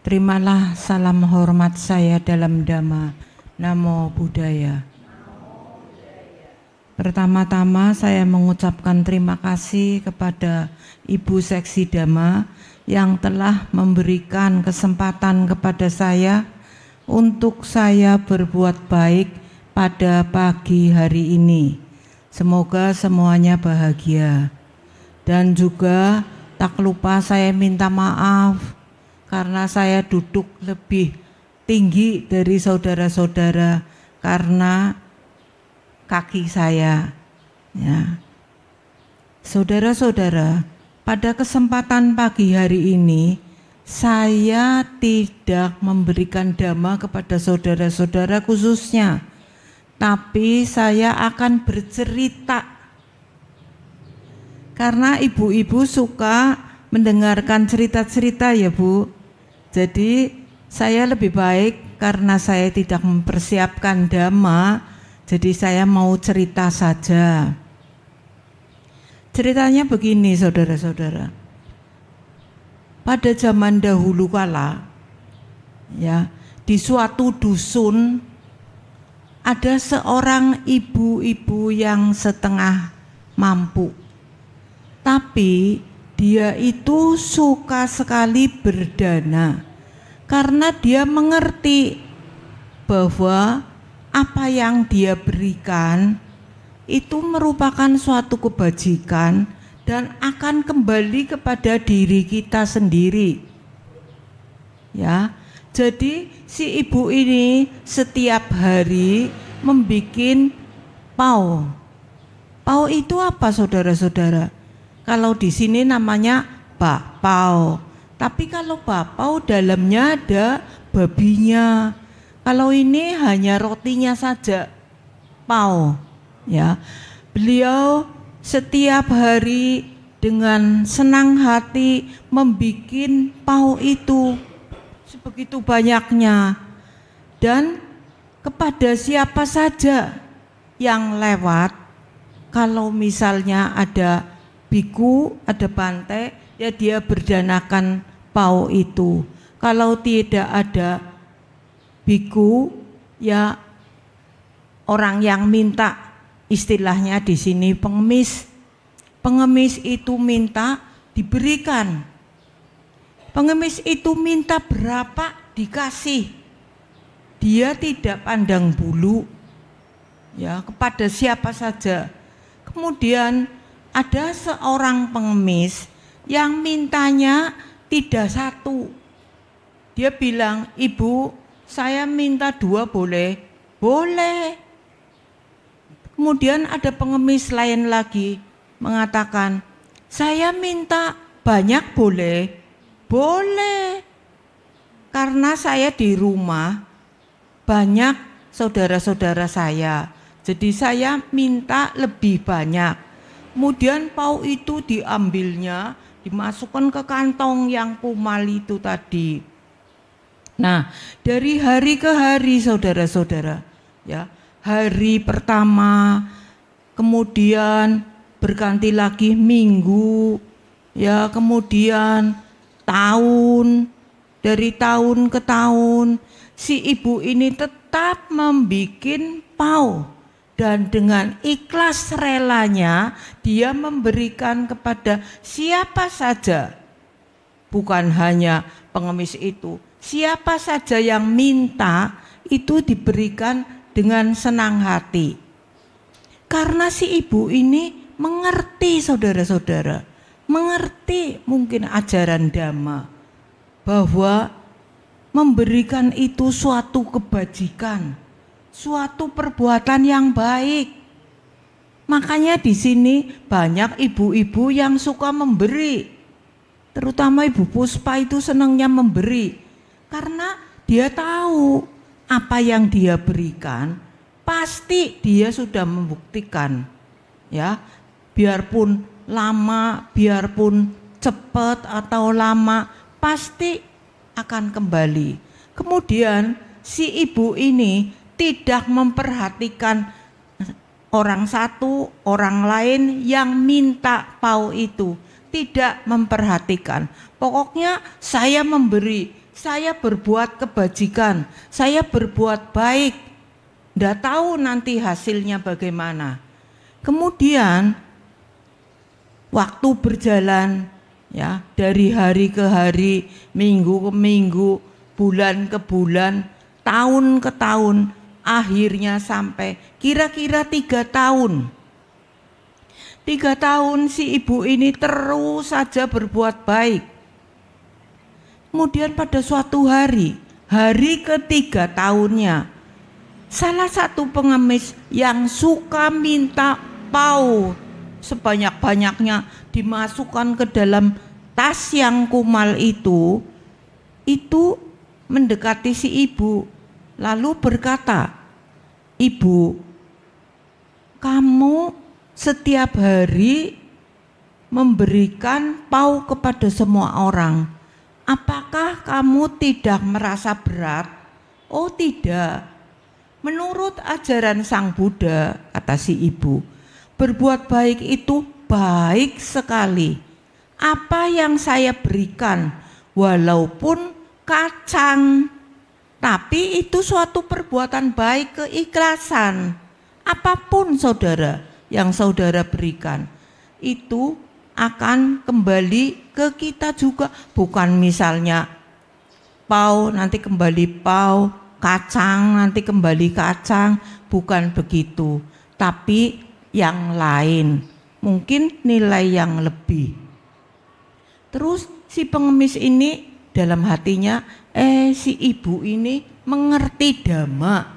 Terimalah salam hormat saya dalam Dhamma. Namo Buddhaya. Pertama-tama saya mengucapkan terima kasih kepada Ibu Seksi Dhamma yang telah memberikan kesempatan kepada saya untuk saya berbuat baik pada pagi hari ini. Semoga semuanya bahagia. Dan juga tak lupa saya minta maaf karena saya duduk lebih tinggi dari saudara-saudara karena kaki saya. Ya. Saudara-saudara, pada kesempatan pagi hari ini saya tidak memberikan dhamma kepada saudara-saudara khususnya, tapi saya akan bercerita karena ibu-ibu suka mendengarkan cerita-cerita ya Bu. Jadi saya lebih baik karena saya tidak mempersiapkan dhamma, jadi saya mau cerita saja. Ceritanya begini saudara-saudara. Pada zaman dahulu kala, ya, di suatu dusun ada seorang ibu-ibu yang setengah mampu. Tapi dia itu suka sekali berdana karena dia mengerti bahwa apa yang dia berikan itu merupakan suatu kebajikan dan akan kembali kepada diri kita sendiri. Ya, jadi si ibu ini setiap hari membikin pau. Pau itu apa saudara-saudara? Kalau di sini namanya bakpao. Tapi kalau bakpao dalamnya ada babinya. Kalau ini hanya rotinya saja, pao. Ya, beliau setiap hari dengan senang hati membikin pao itu sebegitu banyaknya, dan kepada siapa saja yang lewat, kalau misalnya ada biku, ada bante, ya dia berdanakan pau itu. Kalau tidak ada biku, ya orang yang minta, istilahnya di sini pengemis. Pengemis itu minta diberikan. Pengemis itu minta berapa dikasih. Dia tidak pandang bulu, ya, kepada siapa saja. Kemudian ada seorang pengemis yang mintanya tidak satu. Dia bilang, "Ibu, saya minta 2 boleh?" "Boleh." Kemudian ada pengemis lain lagi mengatakan, "Saya minta banyak boleh?" "Boleh. Karena saya di rumah banyak saudara-saudara saya, jadi saya minta lebih banyak." Kemudian pau itu diambilnya, dimasukkan ke kantong yang kumal itu tadi. Nah, dari hari ke hari saudara-saudara, ya, hari pertama, kemudian berganti lagi minggu, ya, kemudian tahun, dari tahun ke tahun, si ibu ini tetap membikin pau. Dan dengan ikhlas relanya dia memberikan kepada siapa saja, bukan hanya pengemis itu, siapa saja yang minta itu diberikan dengan senang hati. Karena si ibu ini mengerti saudara-saudara, mengerti mungkin ajaran Dhamma, bahwa memberikan itu suatu kebajikan, suatu perbuatan yang baik. Makanya di sini banyak ibu-ibu yang suka memberi. Terutama Ibu Puspa itu senangnya memberi. Karena dia tahu apa yang dia berikan, pasti dia sudah membuktikan. Ya, biarpun lama, biarpun cepat atau lama, pasti akan kembali. Kemudian si ibu ini tidak memperhatikan orang satu, orang lain yang minta pau itu, tidak memperhatikan. Pokoknya saya memberi, saya berbuat kebajikan, saya berbuat baik, nggak tahu nanti hasilnya bagaimana. Kemudian waktu berjalan, ya, dari hari ke hari, minggu ke minggu, bulan ke bulan, tahun ke tahun, akhirnya sampai kira-kira 3 tahun. 3 tahun si ibu ini terus saja berbuat baik. Kemudian pada suatu hari, hari ke-3 tahunnya, salah satu pengemis yang suka minta pau sebanyak-banyaknya dimasukkan ke dalam tas yang kumal itu mendekati si ibu, lalu berkata, "Ibu, kamu setiap hari memberikan pau kepada semua orang. Apakah kamu tidak merasa berat?" "Oh tidak. Menurut ajaran Sang Buddha," kata si ibu, "berbuat baik itu baik sekali. Apa yang saya berikan, walaupun kacang, tapi itu suatu perbuatan baik, keikhlasan. Apapun saudara yang saudara berikan, itu akan kembali ke kita juga. Bukan misalnya pau nanti kembali pau, kacang nanti kembali kacang, bukan begitu, tapi yang lain, mungkin nilai yang lebih." Terus si pengemis ini dalam hatinya, si ibu ini mengerti Dhamma.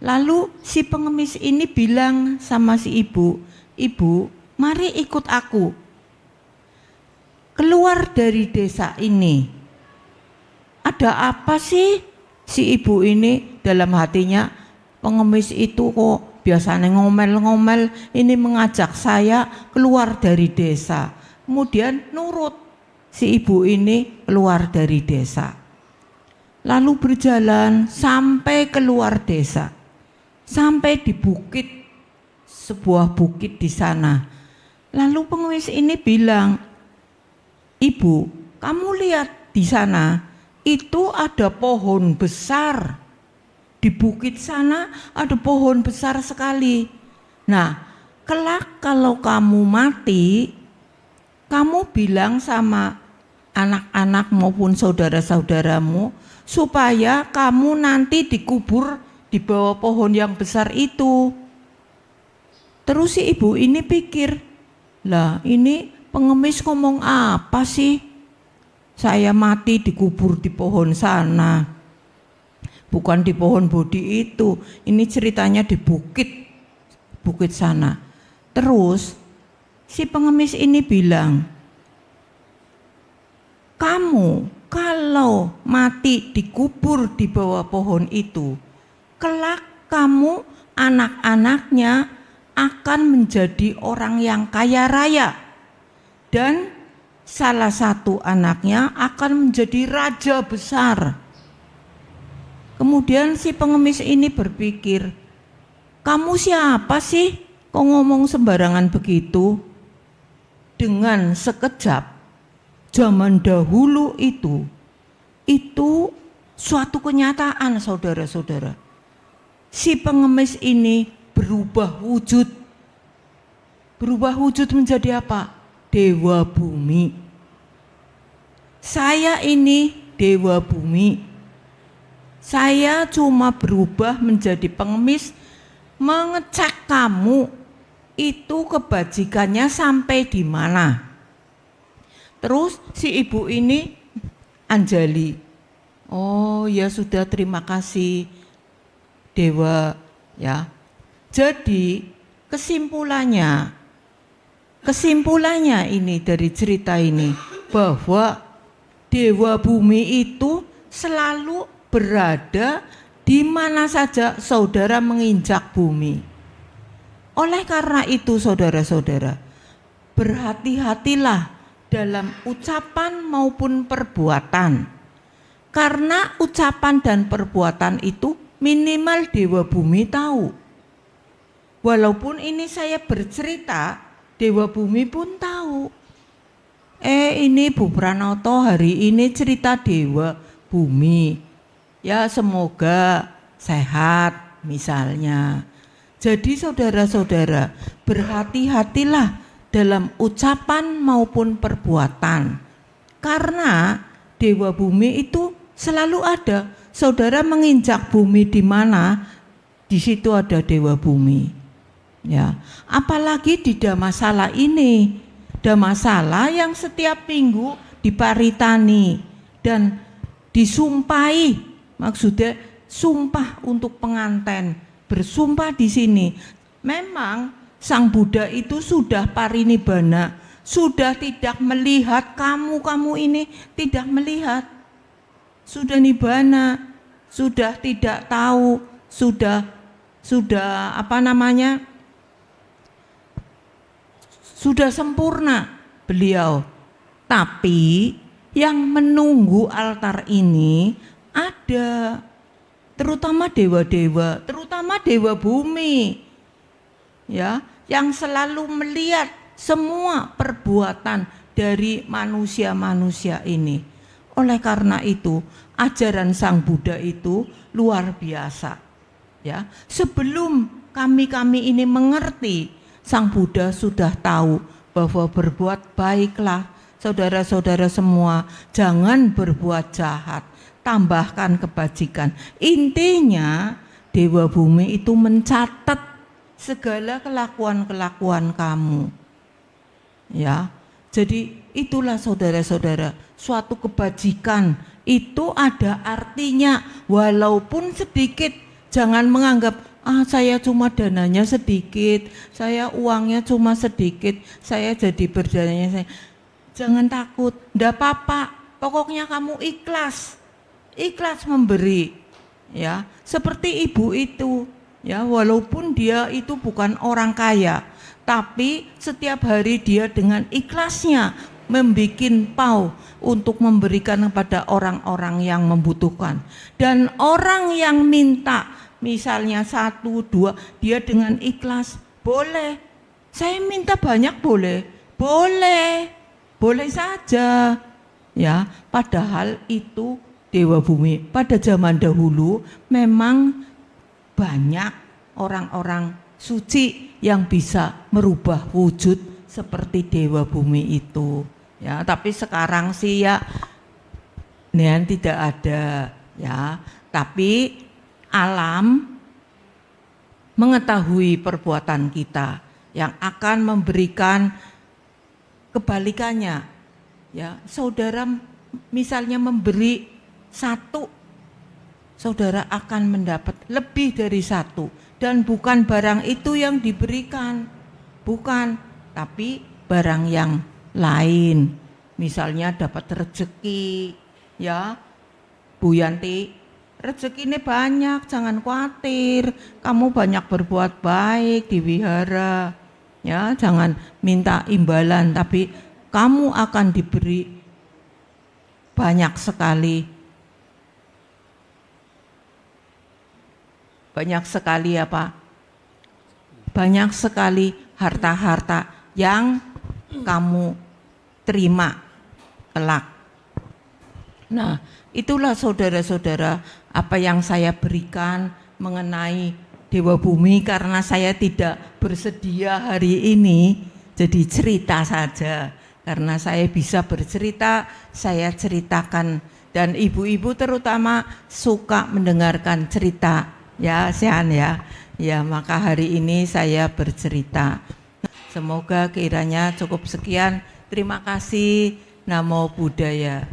Lalu si pengemis ini bilang sama si ibu, "Ibu, mari ikut aku keluar dari desa ini." Ada apa sih? Si ibu ini dalam hatinya, pengemis itu kok biasanya ngomel-ngomel, ini mengajak saya keluar dari desa. Kemudian nurut, si ibu ini keluar dari desa. Lalu berjalan sampai keluar desa, sampai di bukit, sebuah bukit di sana. Lalu pengemis ini bilang, "Ibu, kamu lihat di sana, itu ada pohon besar. Di bukit sana ada pohon besar sekali. Nah, kelak kalau kamu mati, kamu bilang sama anak-anak maupun saudara-saudaramu supaya kamu nanti dikubur di bawah pohon yang besar itu." Terus si ibu ini pikir, "Lah ini pengemis ngomong apa sih? Saya mati dikubur di pohon sana, bukan di pohon bodi itu. Ini ceritanya di bukit sana." Terus si pengemis ini bilang, "Kamu kalau mati dikubur di bawah pohon itu, kelak kamu anak-anaknya akan menjadi orang yang kaya raya, dan salah satu anaknya akan menjadi raja besar." Kemudian si pengemis ini berpikir, "Kamu siapa sih kok ngomong sembarangan begitu?" Dengan sekejap, zaman dahulu itu suatu kenyataan saudara-saudara. Si pengemis ini berubah wujud menjadi apa? Dewa bumi. "Saya ini dewa bumi. Saya cuma berubah menjadi pengemis, mengecek kamu itu kebajikannya sampai di mana." Terus si ibu ini anjali, "Oh ya sudah, terima kasih Dewa." Ya. Jadi kesimpulannya ini dari cerita ini, bahwa Dewa bumi itu selalu berada di mana saja saudara menginjak bumi. Oleh karena itu saudara-saudara, berhati-hatilah dalam ucapan maupun perbuatan. Karena ucapan dan perbuatan itu minimal Dewa Bumi tahu. Walaupun ini saya bercerita, Dewa Bumi pun tahu. Ini Bu Pranoto hari ini cerita Dewa Bumi. Ya semoga sehat misalnya. Jadi saudara-saudara, berhati-hatilah dalam ucapan maupun perbuatan. Karena Dewa Bumi itu selalu ada. Saudara menginjak bumi di mana, di situ ada Dewa Bumi. Ya, apalagi di Damasala ini. Damasala yang setiap minggu diparitani dan disumpahi, maksudnya sumpah untuk pengantin, bersumpah di sini. Memang Sang Buddha itu sudah parinibbana, sudah tidak melihat kamu ini tidak melihat, sudah nibbana, sudah tidak tahu, sudah sudah sempurna beliau. Tapi yang menunggu altar ini ada, terutama dewa-dewa, terutama Dewa Bumi, ya, yang selalu melihat semua perbuatan dari manusia-manusia ini. Oleh karena itu, ajaran Sang Buddha itu luar biasa. Ya, sebelum kami ini mengerti, Sang Buddha sudah tahu bahwa berbuat baiklah, saudara-saudara semua, jangan berbuat jahat, tambahkan kebajikan. Intinya Dewa Bumi itu mencatat segala kelakuan-kelakuan kamu. Ya, jadi itulah saudara-saudara, suatu kebajikan itu ada artinya walaupun sedikit. Jangan menganggap saya cuma dananya sedikit, saya uangnya cuma sedikit, saya jadi berdananya. Jangan takut, enggak apa-apa. Pokoknya kamu ikhlas memberi. Ya, seperti ibu itu, ya, walaupun dia itu bukan orang kaya, tapi setiap hari dia dengan ikhlasnya membikin pau untuk memberikan kepada orang-orang yang membutuhkan. Dan orang yang minta misalnya 1, 2, dia dengan ikhlas, boleh. Saya minta banyak boleh saja. Ya, padahal itu Dewa Bumi. Pada zaman dahulu memang banyak orang-orang suci yang bisa merubah wujud seperti Dewa Bumi itu. Ya, tapi sekarang sih ya tidak ada, ya. Tapi alam mengetahui perbuatan kita yang akan memberikan kebalikannya. Ya, saudara misalnya memberi 1, saudara akan mendapat lebih dari 1, dan bukan barang itu yang diberikan, bukan, tapi barang yang lain. Misalnya dapat rezeki, ya Bu Yanti, rezeki ini banyak, jangan khawatir, kamu banyak berbuat baik di wihara, ya, jangan minta imbalan, tapi kamu akan diberi banyak sekali banyak sekali harta-harta yang kamu terima kelak. Nah, itulah saudara-saudara apa yang saya berikan mengenai Dewa Bumi, karena saya tidak bersedia hari ini, jadi cerita saja. Karena saya bisa bercerita, saya ceritakan, dan ibu-ibu terutama suka mendengarkan cerita, ya Sean ya. Ya, maka hari ini saya bercerita. Semoga kiranya cukup sekian. Terima kasih. Namo Buddhaya.